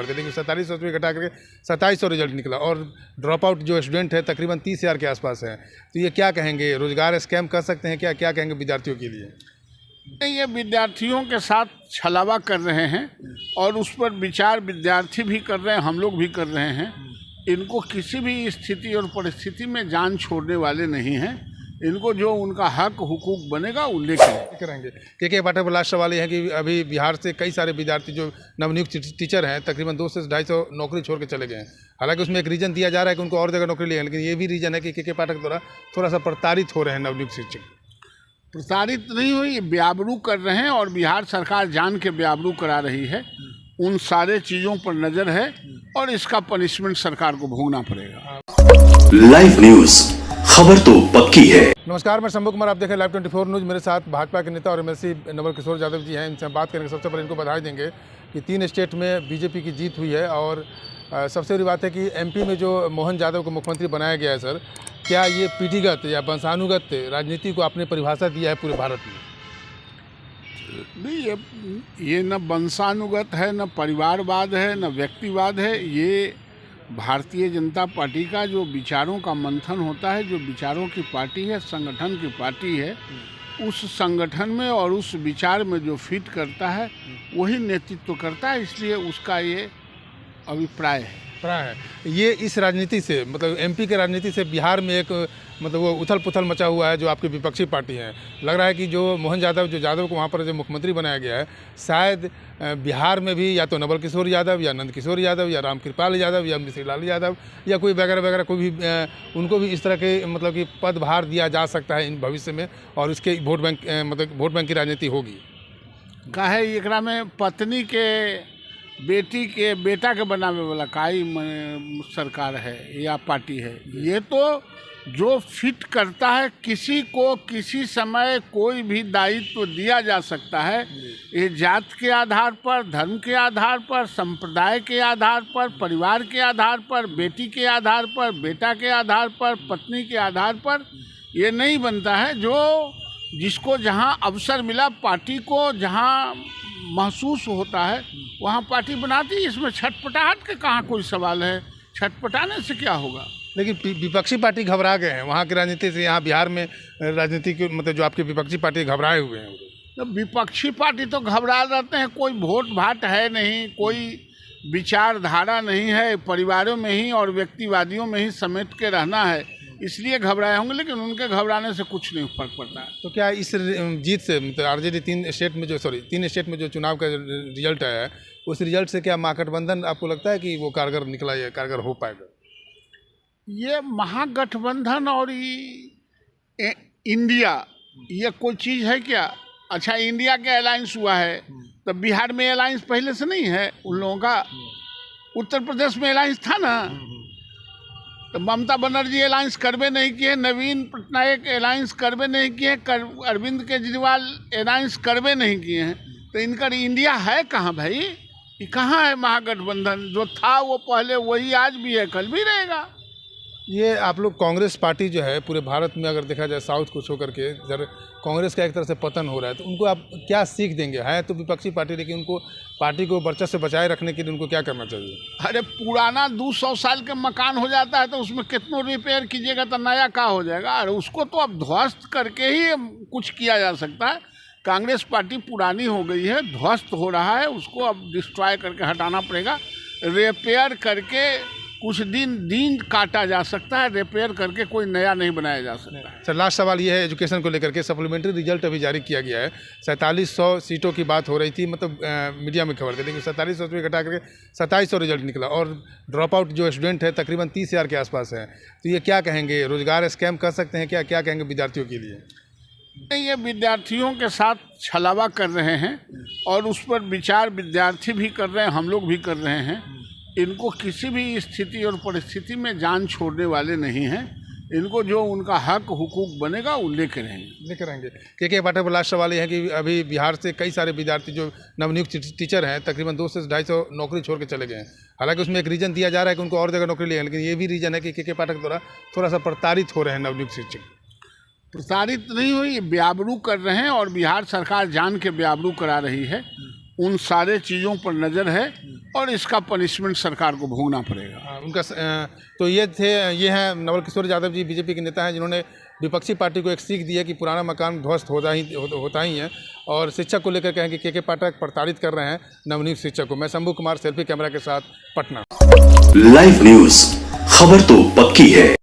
लेकिन 4700 रुपये घटा करके 2700 रिजल्ट निकला और ड्रॉप आउट जो स्टूडेंट है तकरीबन 30,000 के आसपास है। तो ये क्या कहेंगे, रोजगार स्कैम कर सकते हैं क्या, क्या कहेंगे विद्यार्थियों के लिए? नहीं, ये विद्यार्थियों के साथ छलावा कर रहे हैं और उस पर विचार विद्यार्थी भी कर रहे हैं, हम लोग भी कर रहे हैं। इनको किसी भी स्थिति और परिस्थिति में जान छोड़ने वाले नहीं हैं। इनको जो उनका हक हुकूक बनेगा वो लेकर करेंगे। के पाठक पर लास्ट सवाल ये है कि अभी बिहार से कई सारे विद्यार्थी जो नवनियुक्त टीचर हैं तकरीबन 200 से 250 नौकरी छोड़ के चले गए हैं। हालांकि उसमें एक रीजन दिया जा रहा है कि उनको और जगह नौकरी लिए, लेकिन ये भी रीजन है कि के पाठक द्वारा थोड़ा सा प्रताड़ित हो रहे हैं नवनियुक्त शिक्षक। प्रताड़ित नहीं हुई, बेआबरू कर रहे हैं और बिहार सरकार जान के बेआबरू करा रही है। उन सारे चीज़ों पर नज़र है और इसका पनिशमेंट सरकार को भोगना पड़ेगा। लाइव न्यूज, खबर तो पक्की है। नमस्कार, मैं शंभू कुमार, आप देखें लाइव 24 न्यूज़। मेरे साथ भाजपा के नेता और एमएलसी नवल किशोर यादव जी हैं। इनसे हम बात करेंगे। सबसे पहले इनको बधाई देंगे कि 3 स्टेट में बीजेपी की जीत हुई है और सबसे बड़ी बात है कि एमपी में जो मोहन यादव को मुख्यमंत्री बनाया गया है, सर क्या ये पीढ़ीगत या वंशानुगत राजनीति को आपने परिभाषा दिया है पूरे भारत में? नहीं, ये न वंशानुगत है, न परिवारवाद है, न व्यक्तिवाद है। ये भारतीय जनता पार्टी का जो विचारों का मंथन होता है, जो विचारों की पार्टी है, संगठन की पार्टी है, उस संगठन में और उस विचार में जो फिट करता है वही नेतृत्व करता है। इसलिए उसका ये अभिप्राय है। ये इस राजनीति से, मतलब एमपी के राजनीति से बिहार में एक मतलब वो उथल पुथल मचा हुआ है जो आपकी विपक्षी पार्टी है। लग रहा है कि जो मोहन यादव को वहाँ पर जो मुख्यमंत्री बनाया गया है, शायद बिहार में भी या तो नवल किशोर यादव या नंद किशोर यादव या रामकृपाल यादव या मिश्री लाल यादव या कोई वगैरह वगैरह कोई भी उनको भी इस तरह के मतलब कि पदभार दिया जा सकता है इन भविष्य में और इसके वोट बैंक मतलब वोट बैंक की राजनीति होगी। काहे एकरा में पत्नी के बेटी के बेटा के बनावे वाला काई सरकार है या पार्टी है? ये तो जो फिट करता है, किसी को किसी समय कोई भी दायित्व दिया जा सकता है। ये जात के आधार पर, धर्म के आधार पर, संप्रदाय के आधार पर, परिवार के आधार पर, बेटी के आधार पर, बेटा के आधार पर, पत्नी के आधार पर ये नहीं बनता है। जो जिसको जहाँ अवसर मिला, पार्टी को जहाँ महसूस होता है वहाँ पार्टी बनाती है। इसमें छटपटाहट का कहाँ कोई सवाल है? छटपटाने से क्या होगा? लेकिन विपक्षी पार्टी घबरा गए हैं वहाँ की राजनीति से। यहाँ बिहार में राजनीति के मतलब जो आपकी विपक्षी पार्टी घबराए हुए हैं। तो विपक्षी पार्टी तो घबरा जाते हैं। कोई वोट भाट है नहीं, कोई विचारधारा नहीं है, परिवारों में ही और व्यक्तिवादियों में ही समेट के रहना है, इसलिए घबराए होंगे। लेकिन उनके घबराने से कुछ नहीं फर्क पड़ता है। तो क्या इस जीत से मतलब आरजेडी 3 स्टेट में जो चुनाव का रिजल्ट आया है, उस रिजल्ट से क्या महागठबंधन आपको लगता है कि वो कारगर निकला या कारगर हो पाएगा? ये महागठबंधन और इंडिया ये कोई चीज़ है क्या? अच्छा, इंडिया के अलायंस हुआ है तो बिहार में अलायंस पहले से नहीं है उन लोगों का? उत्तर प्रदेश में अलायंस था ना, तो ममता बनर्जी अलायंस करवे नहीं किए, नवीन पटनायक अलायंस करवे नहीं किए, अरविंद केजरीवाल अलायंस करवे नहीं किए हैं। तो इनका इंडिया है कहाँ भाई? ये कहाँ है महागठबंधन? जो था वो पहले वही आज भी है, कल भी रहेगा। ये आप लोग कांग्रेस पार्टी जो है पूरे भारत में अगर देखा जाए साउथ को छोड़ करके जब कांग्रेस का एक तरह से पतन हो रहा है, तो उनको आप क्या सीख देंगे? है तो विपक्षी पार्टी, लेकिन उनको पार्टी को वर्चस्व से बचाए रखने के लिए उनको क्या करना चाहिए? अरे पुराना 200 साल के मकान हो जाता है तो उसमें कितनों रिपेयर कीजिएगा तो नया का हो जाएगा। अरे उसको तो अब ध्वस्त करके ही कुछ किया जा सकता है। कांग्रेस पार्टी पुरानी हो गई है, ध्वस्त हो रहा है, उसको अब डिस्ट्रॉय करके हटाना पड़ेगा। रिपेयर करके कुछ दिन काटा जा सकता है, रिपेयर करके कोई नया नहीं बनाया जा सकता है। सर लास्ट सवाल ये है एजुकेशन को लेकर के। सप्लीमेंट्री रिजल्ट अभी जारी किया गया है, 4700 सीटों की बात हो रही थी, मतलब मीडिया में खबर थी, लेकिन 4700 रुपये घटा करके 2700 रिजल्ट निकला और ड्रॉप आउट जो स्टूडेंट है तकरीबन 30,000 के आसपास है। तो ये क्या कहेंगे, रोजगार स्कैम कर सकते हैं क्या, क्या कहेंगे विद्यार्थियों के लिए? नहीं, ये विद्यार्थियों के साथ छलावा कर रहे हैं और उस पर विचार विद्यार्थी भी कर रहे हैं, हम लोग भी कर रहे हैं। इनको किसी भी स्थिति और परिस्थिति में जान छोड़ने वाले नहीं हैं। इनको जो उनका हक हुकूक बनेगा वो लेकर रहेंगे। के पाठक पर लास्ट सवाल ये है कि अभी बिहार से कई सारे विद्यार्थी जो नवनियुक्त टीचर हैं तकरीबन 200 से 250 नौकरी छोड़ के चले गए हैं। हालांकि उसमें एक रीजन दिया जा रहा है कि उनको और जगह नौकरी लिए, लेकिन ये भी रीजन है कि के पाठक द्वारा थोड़ा सा प्रताड़ित हो रहे हैं नवनियुक्त शिक्षक। प्रताड़ित नहीं हुई, बेआबरू कर रहे हैं और बिहार सरकार जान के बेआबरू करा रही है। उन सारे चीज़ों पर नज़र है और इसका पनिशमेंट सरकार को भोगना पड़ेगा। तो ये हैं नवल किशोर यादव जी, बीजेपी के नेता हैं, जिन्होंने विपक्षी पार्टी को एक सीख दी है कि पुराना मकान ध्वस्त होता ही है, और शिक्षक को लेकर कहें कि के पाठक प्रताड़ित कर रहे हैं नवनियुक्त शिक्षक को। मैं शंभू कुमार, सेल्फी कैमरा के साथ, पटना। लाइव न्यूज, खबर तो पक्की है।